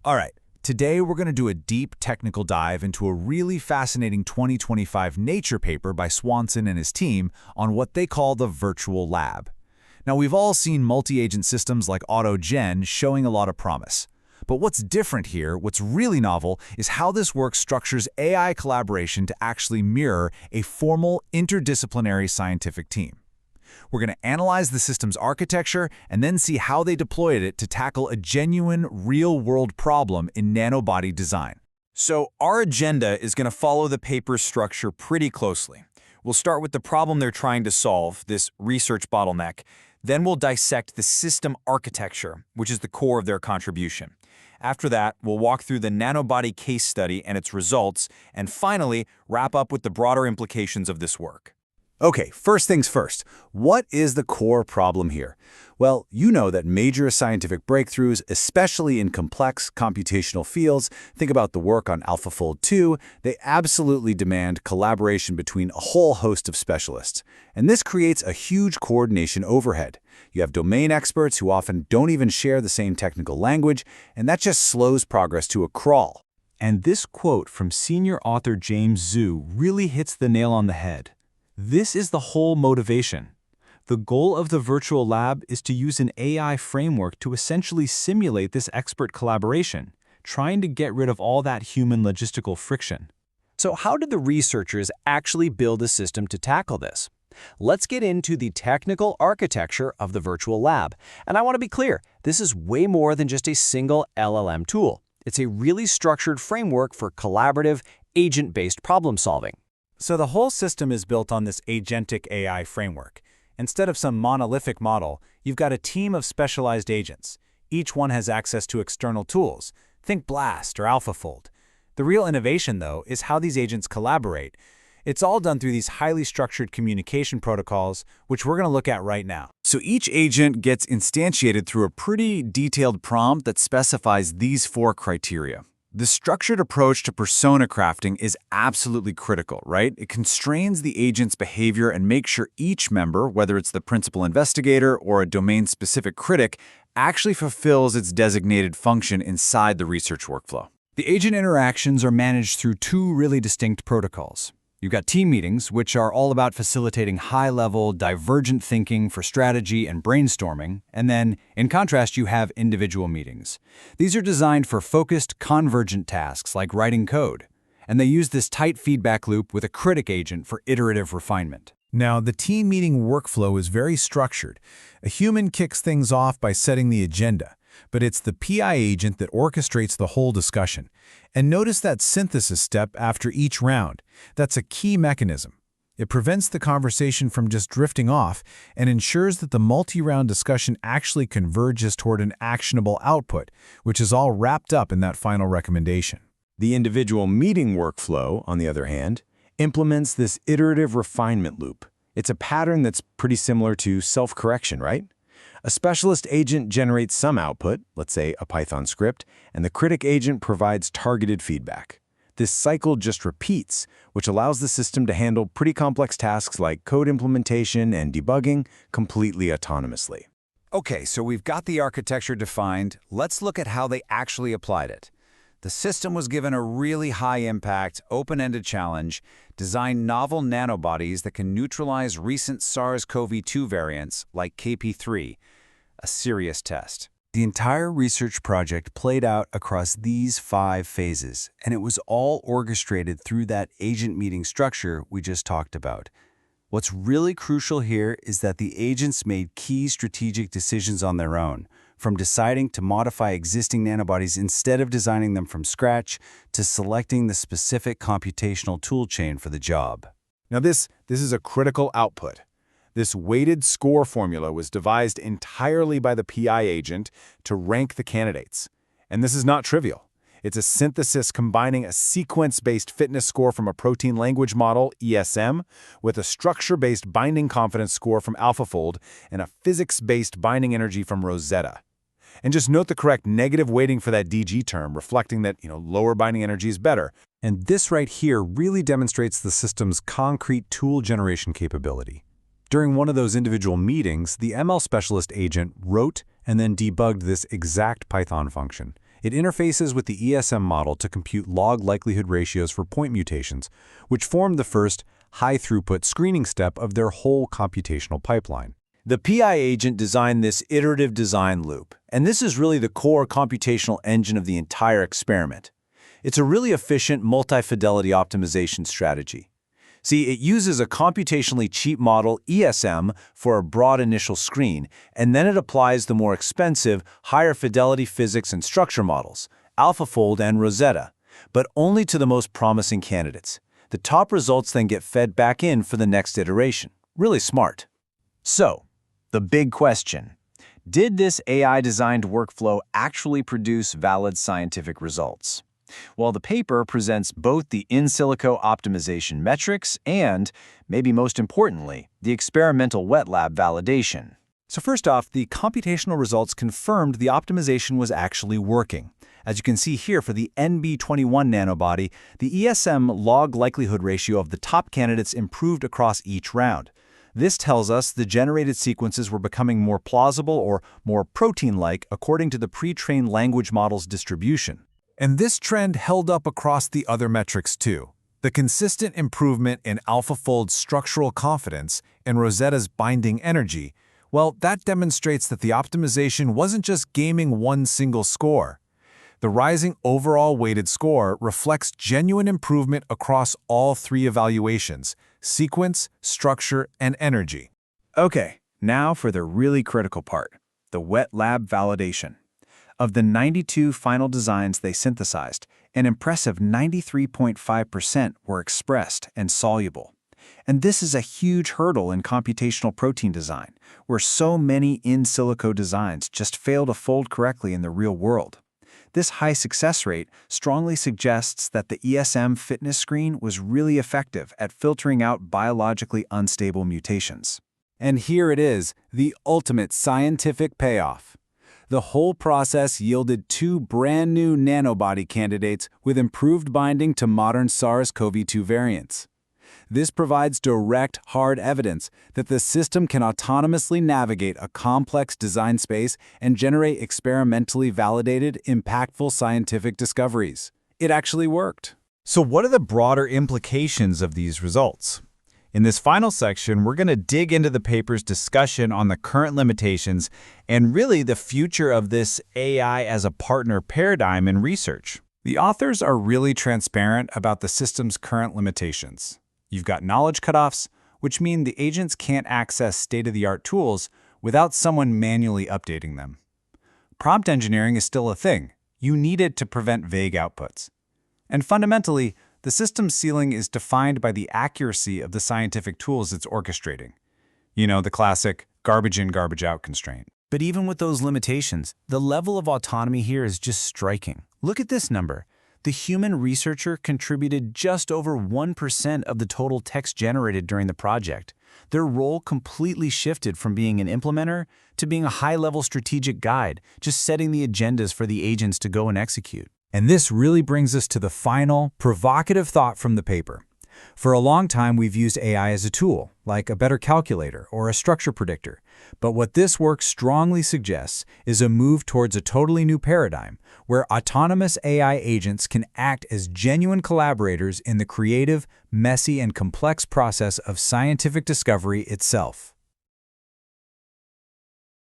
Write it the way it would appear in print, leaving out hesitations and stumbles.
All right, today we're going to do a deep technical dive into a really fascinating 2025 Nature paper by Swanson and his team on what they call the virtual lab. Now, we've all seen multi-agent systems like AutoGen showing a lot of promise. But what's different here, what's really novel, is how this work structures AI collaboration to actually mirror a formal, interdisciplinary scientific team. We're going to analyze the system's architecture and then see how they deployed it to tackle a genuine, real-world problem in nanobody design. So our agenda is going to follow the paper's structure pretty closely. We'll start with the problem they're trying to solve, this research bottleneck. Then we'll dissect the system architecture, which is the core of their contribution. After that, we'll walk through the nanobody case study and its results, and finally, wrap up with the broader implications of this work. Okay, first things first. What is the core problem here? Well, you know that major scientific breakthroughs, especially in complex computational fields, think about the work on AlphaFold 2, they absolutely demand collaboration between a whole host of specialists. And this creates a huge coordination overhead. You have domain experts who often don't even share the same technical language, and that just slows progress to a crawl. And this quote from senior author James Zou really hits the nail on the head. This is the whole motivation. The goal of the virtual lab is to use an AI framework to essentially simulate this expert collaboration, trying to get rid of all that human logistical friction. So how did the researchers actually build a system to tackle this? Let's get into the technical architecture of the virtual lab. And I want to be clear, this is way more than just a single LLM tool. It's a really structured framework for collaborative, agent-based problem solving. So the whole system is built on this agentic AI framework. Instead of some monolithic model, you've got a team of specialized agents. Each one has access to external tools. Think BLAST or AlphaFold. The real innovation, though, is how these agents collaborate. It's all done through these highly structured communication protocols, which we're going to look at right now. So each agent gets instantiated through a pretty detailed prompt that specifies these 4 criteria. The structured approach to persona crafting is absolutely critical, right? It constrains the agent's behavior and makes sure each member, whether it's the principal investigator or a domain-specific critic, actually fulfills its designated function inside the research workflow. The agent interactions are managed through 2 really distinct protocols. You've got team meetings, which are all about facilitating high-level, divergent thinking for strategy and brainstorming, and then, in contrast, you have individual meetings. These are designed for focused, convergent tasks like writing code, and they use this tight feedback loop with a critic agent for iterative refinement. Now, the team meeting workflow is very structured. A human kicks things off by setting the agenda, but it's the PI agent that orchestrates the whole discussion. And notice that synthesis step after each round. That's a key mechanism. It prevents the conversation from just drifting off and ensures that the multi-round discussion actually converges toward an actionable output, which is all wrapped up in that final recommendation. The individual meeting workflow, on the other hand, implements this iterative refinement loop. It's a pattern that's pretty similar to self-correction, right? A specialist agent generates some output, let's say a Python script, and the critic agent provides targeted feedback. This cycle just repeats, which allows the system to handle pretty complex tasks like code implementation and debugging completely autonomously. Okay, so we've got the architecture defined. Let's look at how they actually applied it. The system was given a really high-impact, open-ended challenge: design novel nanobodies that can neutralize recent SARS-CoV-2 variants like KP3, a serious test. The entire research project played out across these 5 phases, and it was all orchestrated through that agent meeting structure we just talked about. What's really crucial here is that the agents made key strategic decisions on their own, from deciding to modify existing nanobodies instead of designing them from scratch, to selecting the specific computational toolchain for the job. Now this is a critical output. This weighted score formula was devised entirely by the PI agent to rank the candidates. And this is not trivial. It's a synthesis combining a sequence-based fitness score from a protein language model, ESM, with a structure-based binding confidence score from AlphaFold and a physics-based binding energy from Rosetta. And just note the correct negative weighting for that DG term, reflecting that, lower binding energy is better. And this right here really demonstrates the system's concrete tool generation capability. During one of those individual meetings, the ML specialist agent wrote and then debugged this exact Python function. It interfaces with the ESM model to compute log likelihood ratios for point mutations, which form the first high-throughput screening step of their whole computational pipeline. The PI agent designed this iterative design loop, and this is really the core computational engine of the entire experiment. It's a really efficient multi-fidelity optimization strategy. See, it uses a computationally cheap model, ESM, for a broad initial screen, and then it applies the more expensive, higher fidelity physics and structure models, AlphaFold and Rosetta, but only to the most promising candidates. The top results then get fed back in for the next iteration. Really smart. So, the big question: did this AI-designed workflow actually produce valid scientific results? Well, the paper presents both the in silico optimization metrics and, maybe most importantly, the experimental wet lab validation. So first off, the computational results confirmed the optimization was actually working. As you can see here for the NB21 nanobody, the ESM log likelihood ratio of the top candidates improved across each round. This tells us the generated sequences were becoming more plausible or more protein-like according to the pre-trained language model's distribution. And this trend held up across the other metrics too. The consistent improvement in AlphaFold's structural confidence and Rosetta's binding energy, well, that demonstrates that the optimization wasn't just gaming one single score. The rising overall weighted score reflects genuine improvement across all three evaluations: sequence, structure, and energy. Okay, now for the really critical part, the wet lab validation. Of the 92 final designs they synthesized, an impressive 93.5% were expressed and soluble. And this is a huge hurdle in computational protein design, where so many in silico designs just fail to fold correctly in the real world. This high success rate strongly suggests that the ESM fitness screen was really effective at filtering out biologically unstable mutations. And here it is, the ultimate scientific payoff. The whole process yielded 2 brand new nanobody candidates with improved binding to modern SARS-CoV-2 variants. This provides direct, hard evidence that the system can autonomously navigate a complex design space and generate experimentally validated, impactful scientific discoveries. It actually worked. So what are the broader implications of these results? In this final section, we're going to dig into the paper's discussion on the current limitations and really the future of this AI as a partner paradigm in research. The authors are really transparent about the system's current limitations. You've got knowledge cutoffs, which mean the agents can't access state-of-the-art tools without someone manually updating them. Prompt engineering is still a thing. You need it to prevent vague outputs. And fundamentally, the system's ceiling is defined by the accuracy of the scientific tools it's orchestrating. You know, the classic garbage in, garbage out constraint. But even with those limitations, the level of autonomy here is just striking. Look at this number. The human researcher contributed just over 1% of the total text generated during the project. Their role completely shifted from being an implementer to being a high-level strategic guide, just setting the agendas for the agents to go and execute. And this really brings us to the final, provocative thought from the paper. For a long time, we've used AI as a tool, like a better calculator or a structure predictor. But what this work strongly suggests is a move towards a totally new paradigm, where autonomous AI agents can act as genuine collaborators in the creative, messy, and complex process of scientific discovery itself.